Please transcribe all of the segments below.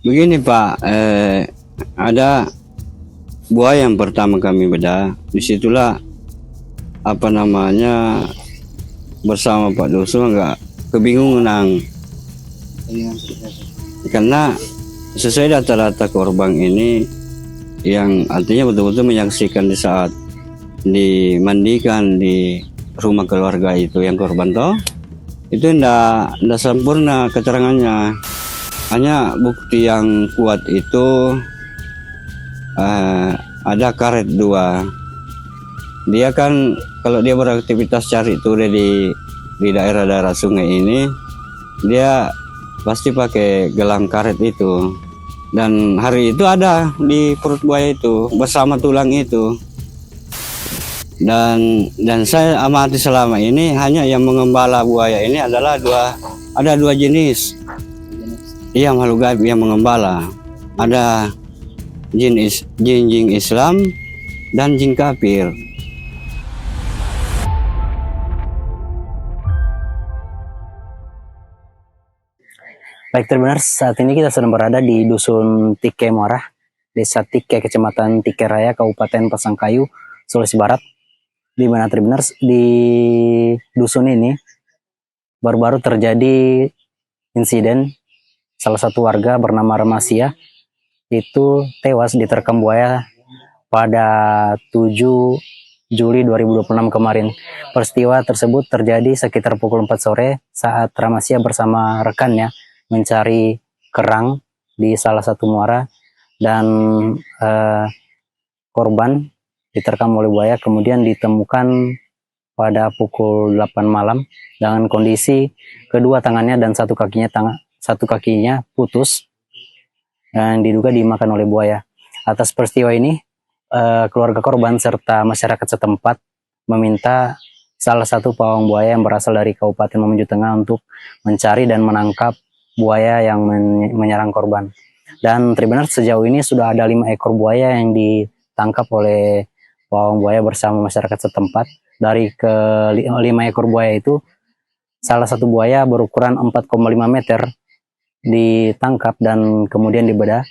Begini Pak, ada buaya yang pertama kami bedah. Disitulah apa namanya bersama Pak Doso nggak kebingungan karena sesuai data-data korban ini yang artinya betul-betul menyaksikan di saat dimandikan di rumah keluarga itu yang korban toh itu ndak sempurna keterangannya. Hanya bukti yang kuat itu ada karet dua. Dia kan kalau dia beraktivitas cari tuna di daerah-daerah sungai ini, dia pasti pakai gelang karet itu. Dan hari itu ada di perut buaya itu bersama tulang itu. Dan saya amati selama ini hanya yang mengembala buaya ini adalah ada dua jenis. Iya, makhluk gaib yang mengembala. Ada jin Islam dan jin kafir. Baik, terbenar saat ini kita sedang berada di Dusun Tike Muara, Desa Tike, Kecamatan Tike Raya, Kabupaten Pasangkayu, Sulawesi Barat. Di mana terbenar di dusun ini baru-baru terjadi insiden salah satu warga bernama Remasia itu tewas diterkam buaya pada 7 Juli 2026 kemarin. Peristiwa tersebut terjadi sekitar pukul 4 sore saat Remasia bersama rekannya mencari kerang di salah satu muara dan korban diterkam oleh buaya kemudian ditemukan pada pukul 8 malam dengan kondisi kedua tangannya dan satu kakinya putus dan diduga dimakan oleh buaya. Atas peristiwa ini keluarga korban serta masyarakat setempat meminta salah satu pawang buaya yang berasal dari Kabupaten Mamuju Tengah untuk mencari dan menangkap buaya yang menyerang korban. Dan terbenar sejauh ini sudah ada 5 ekor buaya yang ditangkap oleh pawang buaya bersama masyarakat setempat. Dari ke 5 ekor buaya itu, salah satu buaya berukuran 4,5 meter ditangkap dan kemudian dibedah.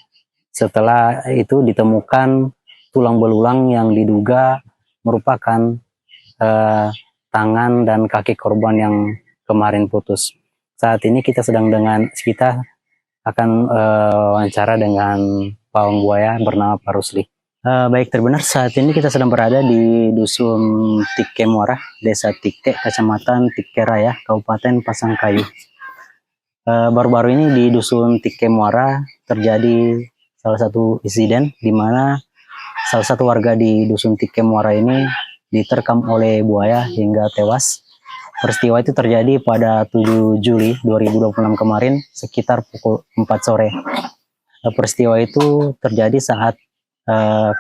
Setelah itu ditemukan tulang belulang yang diduga merupakan tangan dan kaki korban yang kemarin putus. Saat ini kita akan wawancara dengan pawang buaya bernama Pak Rusli. Baik, terbenar saat ini kita sedang berada di Dusun Tike Muara, Desa Tike, Kecamatan Tike Raya, Kabupaten Pasangkayu. Baru-baru ini di Dusun Tike Muara terjadi salah satu insiden di mana salah satu warga di Dusun Tike Muara ini diterkam oleh buaya hingga tewas. Peristiwa itu terjadi pada 7 Juli 2026 kemarin sekitar pukul 4 sore. Peristiwa itu terjadi saat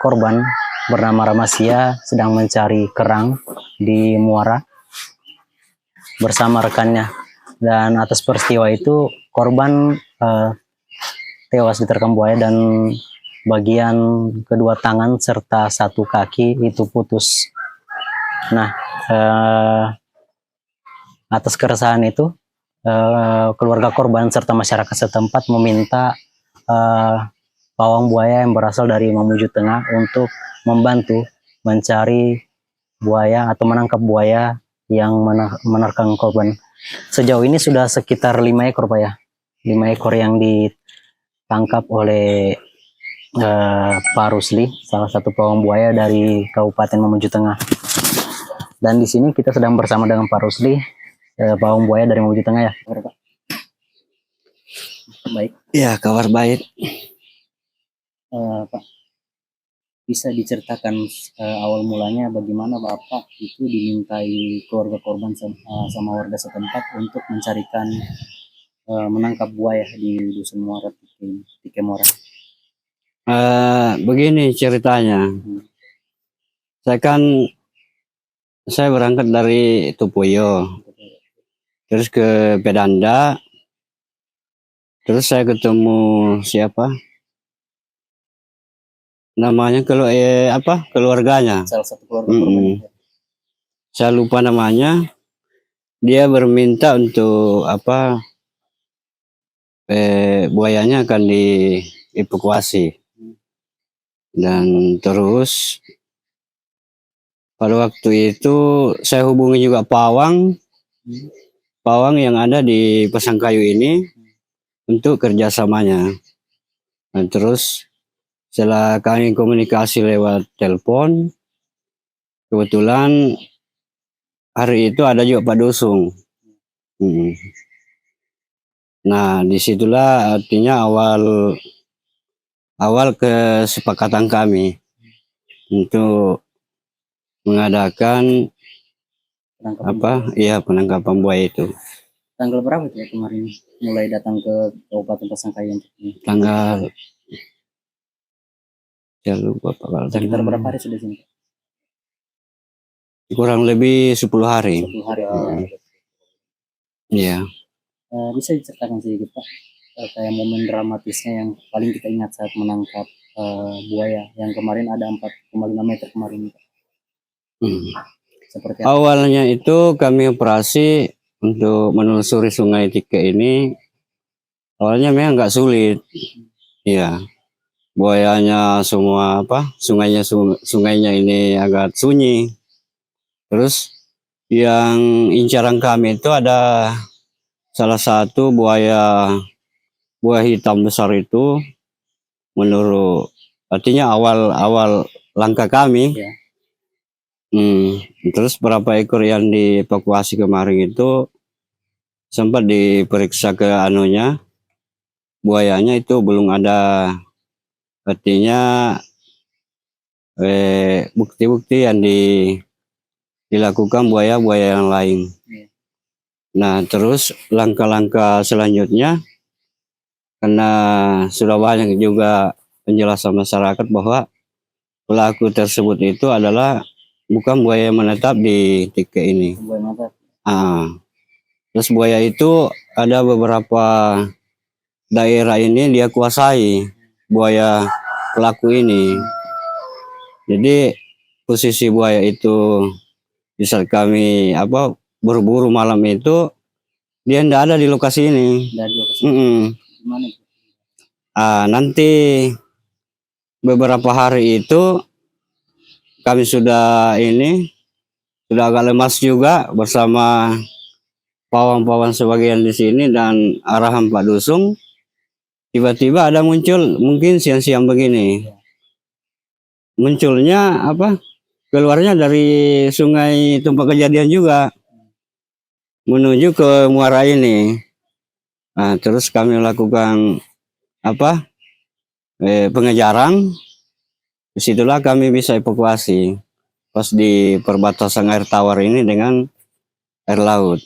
korban bernama Remasia sedang mencari kerang di muara bersama rekannya. Dan atas peristiwa itu korban tewas diterkam buaya dan bagian kedua tangan serta satu kaki itu putus. Nah, atas keresahan itu keluarga korban serta masyarakat setempat meminta pawang buaya yang berasal dari Mamuju Tengah untuk membantu mencari buaya atau menangkap buaya yang menerkam korban. Sejauh ini sudah sekitar 5 ekor Pak ya. 5 ekor yang ditangkap oleh Pak Rusli, salah satu pawang buaya dari Kabupaten Mamuju Tengah. Dan di sini kita sedang bersama dengan Pak Rusli, pawang buaya dari Mamuju Tengah ya. Baik. Ya, kabar baik. Pak, bisa diceritakan awal mulanya bagaimana Bapak itu dimintai keluarga korban sama warga setempat untuk mencarikan menangkap buaya di Dusun Muara Tike Muara? Begini ceritanya. Saya berangkat dari Tupuyo, terus ke Pedanda, terus saya ketemu siapa? Namanya keluarganya. Salah satu keluarga korban. Saya lupa namanya. Dia berminta untuk buayanya akan dievakuasi. Dan terus pada waktu itu saya hubungi juga pawang yang ada di Pasangkayu ini untuk kerjasamanya. Dan terus setelah kami komunikasi lewat telepon, kebetulan hari itu ada juga Pak Dusung. Nah, disitulah artinya awal kesepakatan kami untuk mengadakan penangkapan buaya itu. Tanggal berapa itu ya kemarin mulai datang ke Kabupaten Pasangkayu untuk ini? Tanggal, saya lupa Pak. Sekitar berapa hari sudah sini? Kurang lebih 10 hari. 10 hari. Iya. Bisa diceritakan sedikit Pak, kayak momen dramatisnya yang paling kita ingat saat menangkap buaya yang kemarin ada 4,5 meter kemarin. Seperti apa? Awalnya itu kami operasi untuk menelusuri Sungai Tike ini. Awalnya memang nggak sulit. Iya. Buayanya semua sungainya ini agak sunyi. Terus yang incaran kami itu ada salah satu buaya hitam besar itu, menurut artinya awal langkah kami. Ya. Terus berapa ekor yang dievakuasi kemarin itu sempat diperiksa ke buayanya itu belum ada artinya bukti-bukti yang dilakukan buaya yang lain. Nah, terus langkah-langkah selanjutnya, karena sudah banyak juga penjelasan masyarakat bahwa pelaku tersebut itu adalah bukan buaya menetap di Tike ini. Terus buaya itu ada beberapa daerah ini dia kuasai, buaya pelaku ini. Jadi posisi buaya itu bisa kami buru-buru malam itu dia tidak ada di lokasi ini. Gimana? Nanti beberapa hari itu kami sudah agak lemas juga bersama pawang-pawang sebagian di sini dan arahan Pak Dusung. Tiba-tiba ada muncul, mungkin siang-siang begini, munculnya keluarnya dari sungai tempat kejadian juga menuju ke muara ini. Nah, terus kami melakukan pengejaran. Disitulah kami bisa evakuasi pas di perbatasan air tawar ini dengan air laut.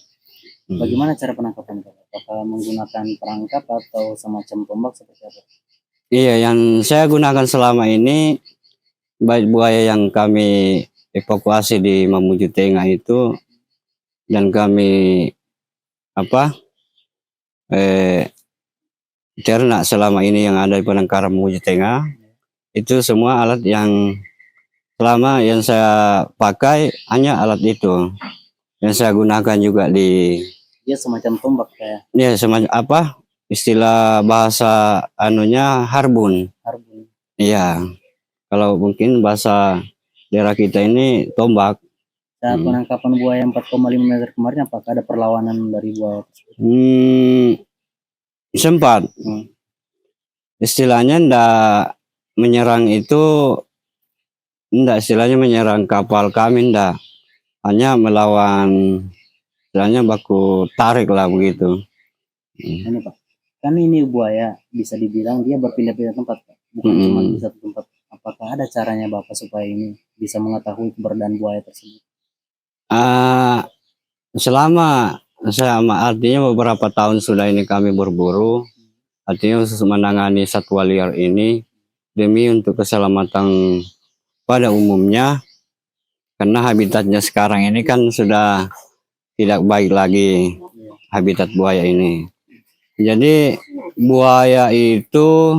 Bagaimana cara penangkapan? Apakah menggunakan perangkap atau semacam tombak seperti apa? Iya, yang saya gunakan selama ini baik buaya yang kami evakuasi di Mamuju Tengah itu dan kami ternak selama ini yang ada di penangkaran Mamuju Tengah, itu semua alat yang selama yang saya pakai hanya alat itu yang saya gunakan juga di. Dia semacam tombak kayak. Ya, semacam istilah bahasa harbun. Iya. Kalau mungkin bahasa daerah kita ini tombak. Saat penangkapan buaya 4,5 meter kemarin, apakah ada perlawanan dari buaya tersebut? Sempat. Istilahnya istilahnya menyerang kapal kami hanya melawan, istilahnya baku tarik lah begitu. Ini Pak, kan ini buaya bisa dibilang dia berpindah-pindah tempat, bukan cuma di satu tempat. Apakah ada caranya Bapak supaya ini bisa mengetahui keberadaan buaya tersebut? Selama artinya beberapa tahun sudah ini kami berburu, artinya khusus menangani satwa liar ini demi untuk keselamatan pada umumnya, karena habitatnya sekarang ini kan sudah tidak baik lagi habitat buaya ini. Jadi buaya itu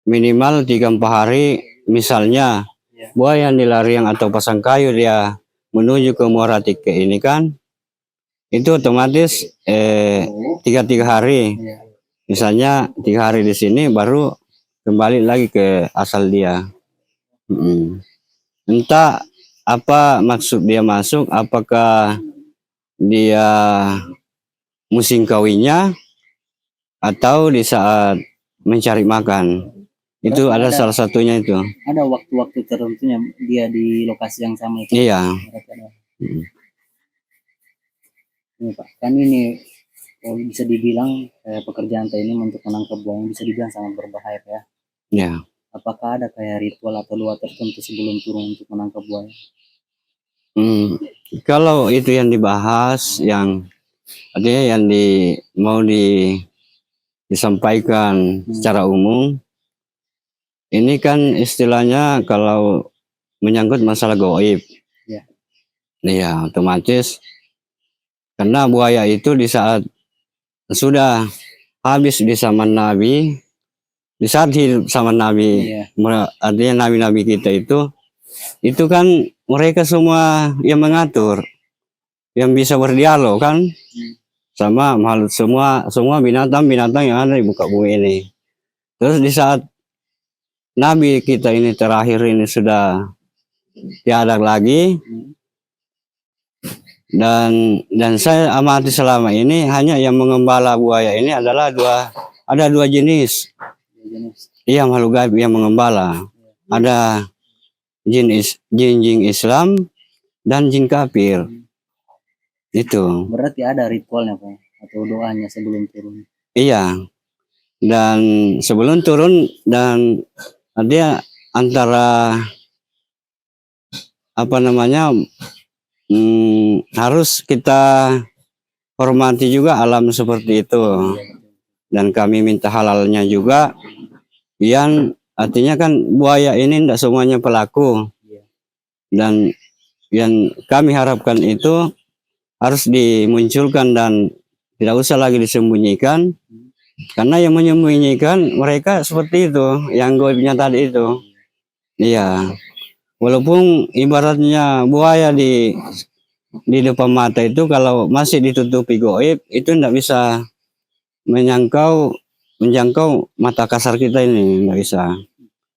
minimal 3-4 hari, misalnya buaya yang di Lariang atau Pasangkayu dia menuju ke Muara Tike ini kan, itu otomatis 3 hari Misalnya 3 hari di sini baru kembali lagi ke asal dia. Mm. Entah apa maksud dia masuk, apakah dia musim kawinnya atau di saat mencari makan. Itu ada salah satunya itu. Ada waktu-waktu tertentunya dia di lokasi yang sama itu. Iya. Berarti ada. Ini Pak, kan ini kalau bisa dibilang pekerjaan ini untuk menangkap buaya bisa dibilang sangat berbahaya Pak, ya. Ya. Apakah ada kayak ritual atau doa tertentu sebelum turun untuk menangkap buaya? Kalau itu yang dibahas, yang artinya yang mau disampaikan secara umum, ini kan istilahnya kalau menyangkut masalah goib. Ya. Iya, otomatis karena buaya itu di saat sudah habis di zaman Nabi, di saat hidup sama Nabi, artinya nabi-nabi kita itu kan mereka semua yang mengatur, yang bisa berdialog kan, sama makhluk semua binatang-binatang yang ada di muka bumi ini. Terus di saat Nabi kita ini terakhir ini sudah tiada lagi, dan saya amati selama ini hanya yang mengembala buaya ini adalah ada dua jenis. Iya, makhluk gaib yang mengembala. Ada jin Islam dan jin kafir. Itu. Berarti ada ritualnya Pak, atau doanya sebelum turun. Iya. Dan sebelum turun, dan dia antara apa namanya, harus kita hormati juga alam seperti itu. Dan kami minta halalnya juga. Yang artinya kan buaya ini tidak semuanya pelaku. Dan yang kami harapkan itu harus dimunculkan dan tidak usah lagi disembunyikan. Karena yang menyembunyikan mereka seperti itu, yang goibnya tadi itu. Iya. Walaupun ibaratnya buaya di depan mata itu, kalau masih ditutupi goib, itu tidak bisa menjangkau mata kasar kita ini, tidak bisa.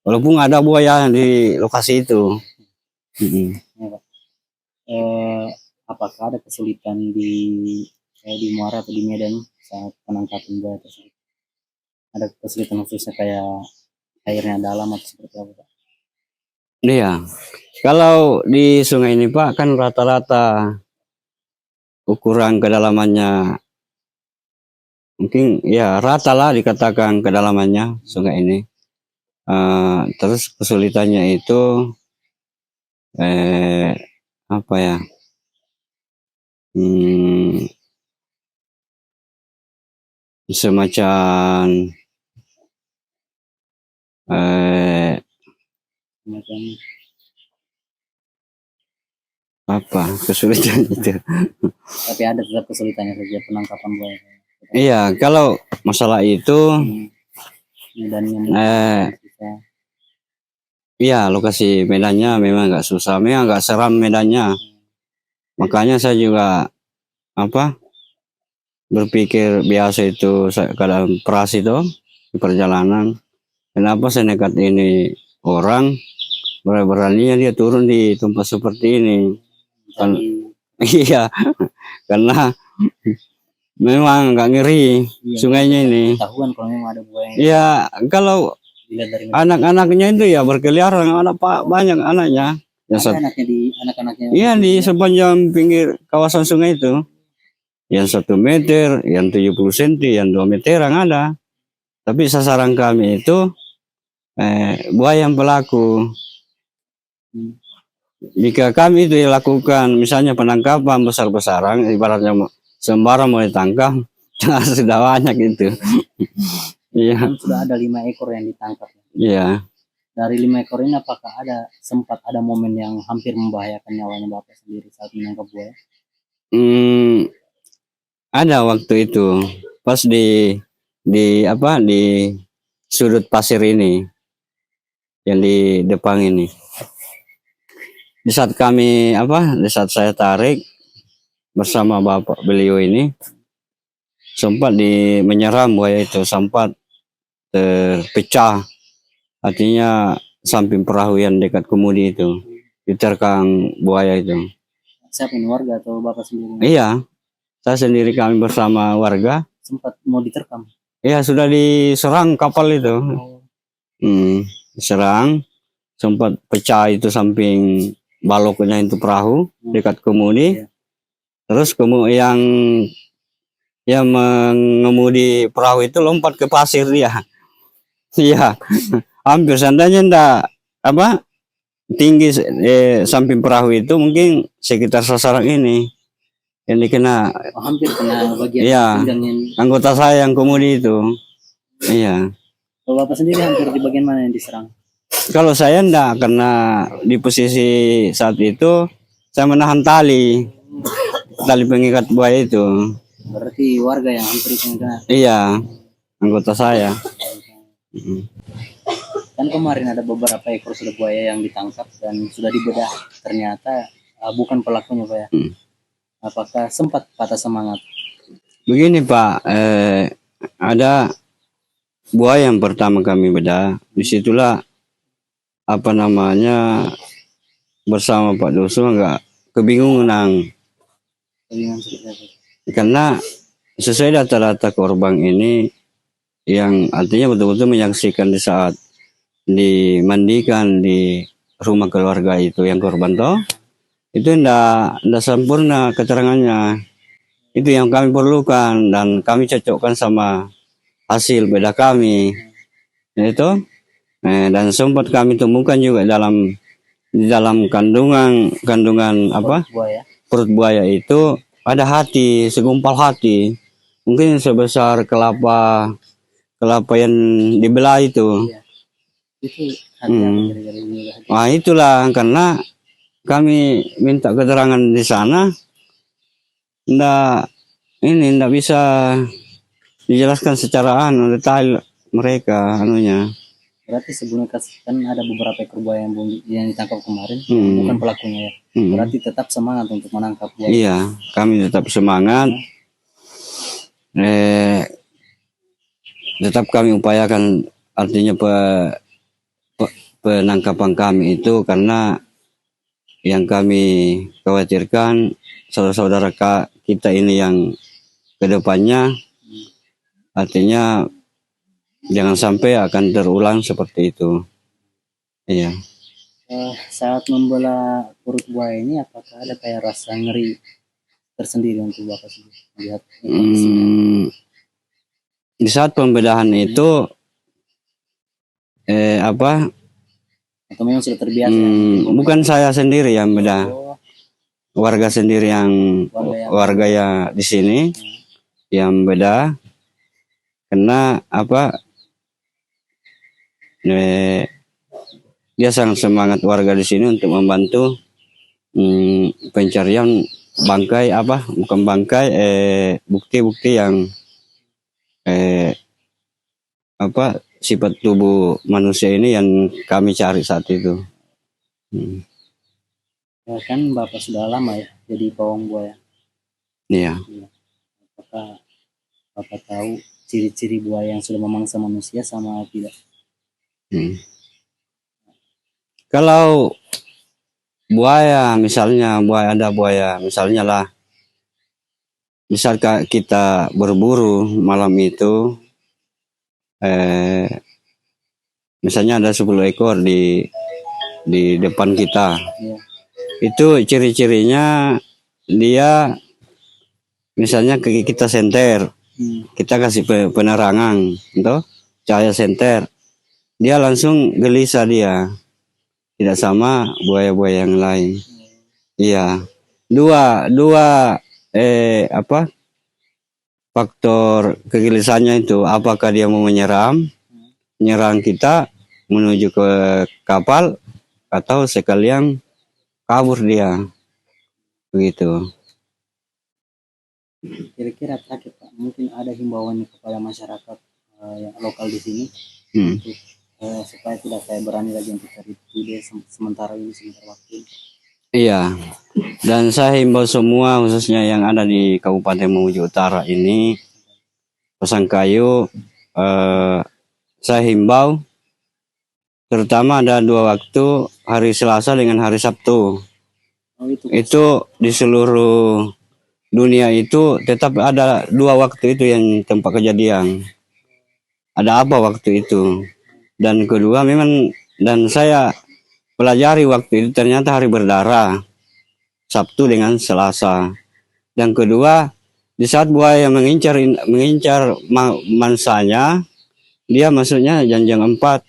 Walaupun ada buaya di lokasi itu. Apakah ada kesulitan di Muara atau di Medan saat penangkapan buaya tersebut? Ada kesulitan khususnya kayak airnya dalam atau seperti apa Pak? Iya, kalau di sungai ini Pak kan rata-rata ukuran kedalamannya mungkin ya rata lah dikatakan kedalamannya sungai ini. Terus kesulitannya itu apa ya? Semacam apa kesulitan itu? Tapi ada tetap kesulitannya saja penangkapan buaya. Iya, kalau masalah itu iya, lokasi medannya memang nggak susah, memang nggak seram medannya. Makanya saya juga berpikir biasa itu keadaan peras itu di perjalanan. Kenapa saya nekat ini orang beraninya dia turun di tempat seperti ini? Iya, karena memang nggak ngeri sungainya ini. Tahuan kalau memang ada buaya. Iya, kalau anak-anaknya itu ya berkeliaran, banyak anaknya. Iya, di sepanjang pinggir kawasan sungai itu. Yang 1 meter, yang 70 cm, yang 2 meteran ada. Tapi sasaran kami itu buaya yang pelaku. Jika kami itu dilakukan misalnya penangkapan besar-besaran, ibaratnya sembarang mau ditangkap, sudah banyak itu. Iya. Sudah ada 5 ekor yang ditangkap. Iya. Dari 5 ekor ini apakah sempat ada momen yang hampir membahayakan nyawanya Bapak sendiri saat menangkap buaya? Ada waktu itu pas di sudut pasir ini yang di depan ini. Di saat saya tarik bersama bapak beliau ini, sempat menyeram buaya itu, sempat terpecah, artinya samping perahu yang dekat kemudi itu diterkam buaya itu. Siapa ini, warga atau bapak sendiri? Iya, saya sendiri, kami bersama warga. Sempat mau diterkam? Iya, sudah diserang kapal itu. Oh. Diserang, sempat pecah itu samping baloknya itu perahu dekat kemudi. Iya. Terus kemudian yang mengemudi perahu itu lompat ke pasir dia. Iya, hampir seandainya ndak apa tinggi samping perahu itu mungkin sekitar sasaran ini yang dikena. Hampir kena bagian Iya, pinggang yang... anggota saya yang kemudi itu. Iya. Kalau bapak sendiri hampir di bagian mana yang diserang? Kalau saya ndak, karena di posisi saat itu saya menahan tali pengikat buaya itu. Berarti warga yang hampir yang kena? Iya, anggota saya. Kan kemarin ada beberapa ekor sudah buaya yang ditangkap dan sudah dibedah, ternyata bukan pelakunya, Pak ya. Apakah sempat patah semangat? Begini Pak, ada buaya yang pertama kami bedah, disitulah apa namanya bersama Pak Doso agak kebingungan, Seperti apa? karena sesuai data-data korban ini yang artinya betul-betul menyaksikan di saat dimandikan di rumah keluarga itu yang korban toh, itu ndak sempurna keterangannya. Itu yang kami perlukan dan kami cocokkan sama hasil beda kami itu. Dan sempat kami temukan juga di dalam kandungan apa Buaya. perut buaya itu ada hati, segumpal hati, mungkin sebesar kelapa yang dibelah itu. Iya. Itu hati apa kira-kira ini? Nah itulah, karena kami minta keterangan di sana, ndak bisa dijelaskan secara detail mereka anunya. Berarti sebelumnya kan ada beberapa ekor buaya yang ditangkap kemarin, bukan pelakunya ya. Berarti tetap semangat untuk menangkap buaya. Iya, kami tetap semangat. Tetap kami upayakan, artinya penangkapan kami itu, karena yang kami khawatirkan saudara-saudara kita ini yang kedepannya, artinya jangan sampai akan terulang seperti itu. Iya. Saat membelah perut buaya ini, apakah ada kayak rasa ngeri tersendiri untuk bapak sendiri melihat? Di saat pembedahan itu atau memang sudah terbiasa? Bukan saya sendiri yang bedah, warga sendiri yang warga ya di sini yang bedah, karena dia sangat semangat warga di sini untuk membantu pencarian bangkai bukan bangkai bukti-bukti yang sifat tubuh manusia ini yang kami cari saat itu. Ya, kan bapak sudah lama ya jadi pawang buaya. Iya. Apakah bapak tahu ciri-ciri buaya yang sudah memangsa manusia sama tidak? Kalau buaya misalnya, misalnya lah, misal kita berburu malam itu, misalnya ada 10 ekor di depan kita. Ya. Itu ciri-cirinya, dia misalnya kita senter, kita kasih penerangan itu cahaya senter, dia langsung gelisah, dia tidak sama buaya-buaya yang lain. Iya, dua faktor kegelisahannya itu, apakah dia mau menyerang kita menuju ke kapal atau sekalian kabur dia, begitu. Kira-kira terakhir Pak, mungkin ada himbauan kepada masyarakat yang lokal di sini untuk supaya tidak saya berani lagi untuk cari ide sementara waktu. Iya, dan saya himbau semua, khususnya yang ada di Kabupaten Mamuju Utara ini, Pasangkayu, saya himbau, terutama ada 2 waktu, hari Selasa dengan hari Sabtu. Itu di seluruh dunia itu tetap ada 2 waktu itu yang tempat kejadian. Ada apa waktu itu? Dan kedua memang, dan saya pelajari waktu itu ternyata hari berdarah, Sabtu dengan Selasa. Dan kedua, di saat buaya mengincar mangsanya, dia masuknya Janjang 4.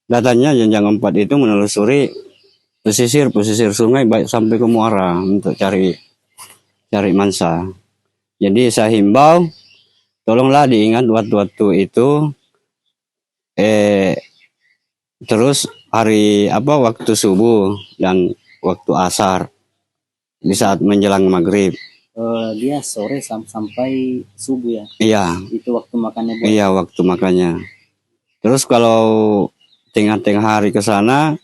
Datanya Janjang 4 itu menelusuri pesisir sungai baik sampai ke muara untuk cari mangsa. Jadi saya himbau, tolonglah diingat waktu-waktu itu. Terus waktu subuh dan waktu asar di saat menjelang maghrib. Dia sore sampai subuh ya? Iya. Itu waktu makannya buaya? Iya, waktu makannya. Terus kalau tengah-tengah hari ke sana,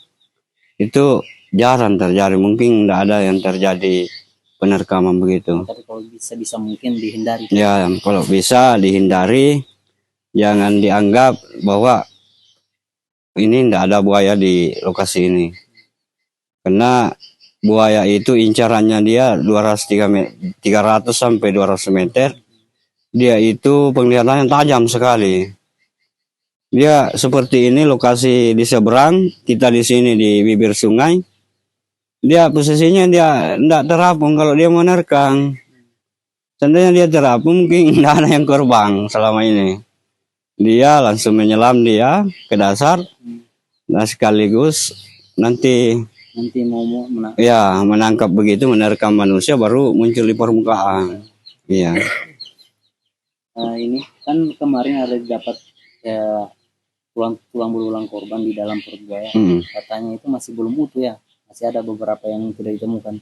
itu jarang terjadi. Mungkin tidak ada yang terjadi penerkaman begitu. Tapi kalau bisa mungkin dihindari. Ya, kalau bisa dihindari. Jangan dianggap bahwa ini tidak ada buaya di lokasi ini. Karena buaya itu incarannya dia 300 sampai 200 meter. Dia itu penglihatannya tajam sekali. Dia seperti ini lokasi di seberang, kita di sini di bibir sungai. Dia posisinya dia tidak terapung kalau dia menerkam. Seandainya dia terapung mungkin tidak ada yang korban selama ini. Dia langsung menyelam dia ke dasar, dan sekaligus nanti mau menangkap begitu, menerkam manusia baru muncul di permukaan. Iya. Ini kan kemarin ada dapat tulang belulang korban di dalam perut buaya. Katanya itu masih belum utuh ya, masih ada beberapa yang tidak ditemukan.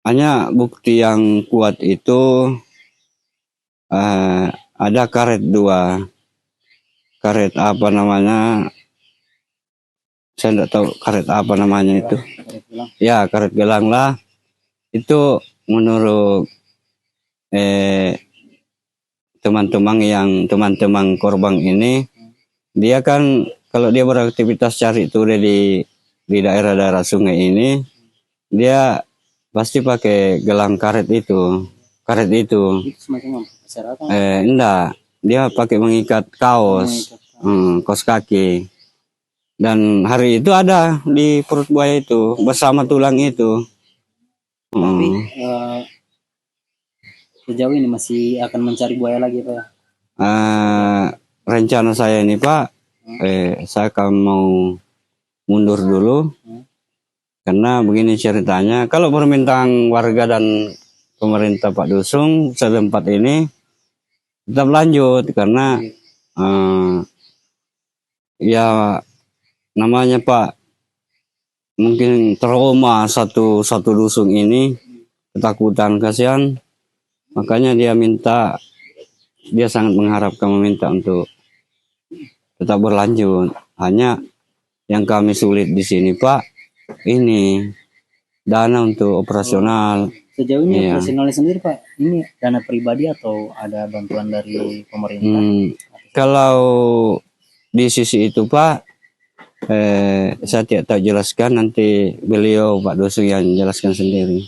Hanya bukti yang kuat itu ada karet 2, karet apa namanya, saya tidak tahu karet apa namanya itu. Ya, karet gelang lah. Itu menurut teman-teman korban ini, dia kan kalau dia beraktivitas cari tuna di daerah-daerah sungai ini, dia pasti pakai gelang karet itu. Itu semacam apa? Enggak, dia pakai mengikat kaos kaki. Dan hari itu ada di perut buaya itu bersama tulang itu. Tapi sejauh ini masih akan mencari buaya lagi Pak? Rencana saya ini Pak, saya akan mau mundur dulu. Karena begini ceritanya, kalau permintaan warga dan pemerintah Pak Dusung setempat ini tetap lanjut, karena ya namanya Pak mungkin trauma satu dusun ini, ketakutan, kasihan, makanya dia sangat mengharapkan, meminta untuk tetap berlanjut. Hanya yang kami sulit di sini Pak, ini dana untuk operasional. Sejauh ini operasionalnya sendiri Pak, ini dana pribadi atau ada bantuan dari pemerintah? Kalau di sisi itu Pak, saya tidak tahu jelaskan, nanti beliau Pak Dusung yang jelaskan sendiri.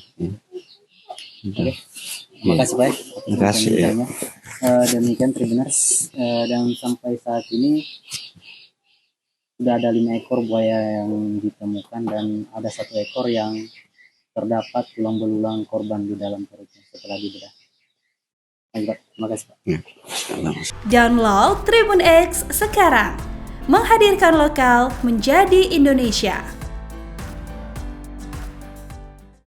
Oke. Terima kasih Pak. Terima kasih. Demikian Tribuners, dan sampai saat ini sudah ada 5 ekor buaya yang ditemukan dan ada 1 ekor yang terdapat tulang belulang korban di dalam perutnya setelah dibedah. Terima kasih Pak. Download Tribun X sekarang, menghadirkan lokal menjadi Indonesia.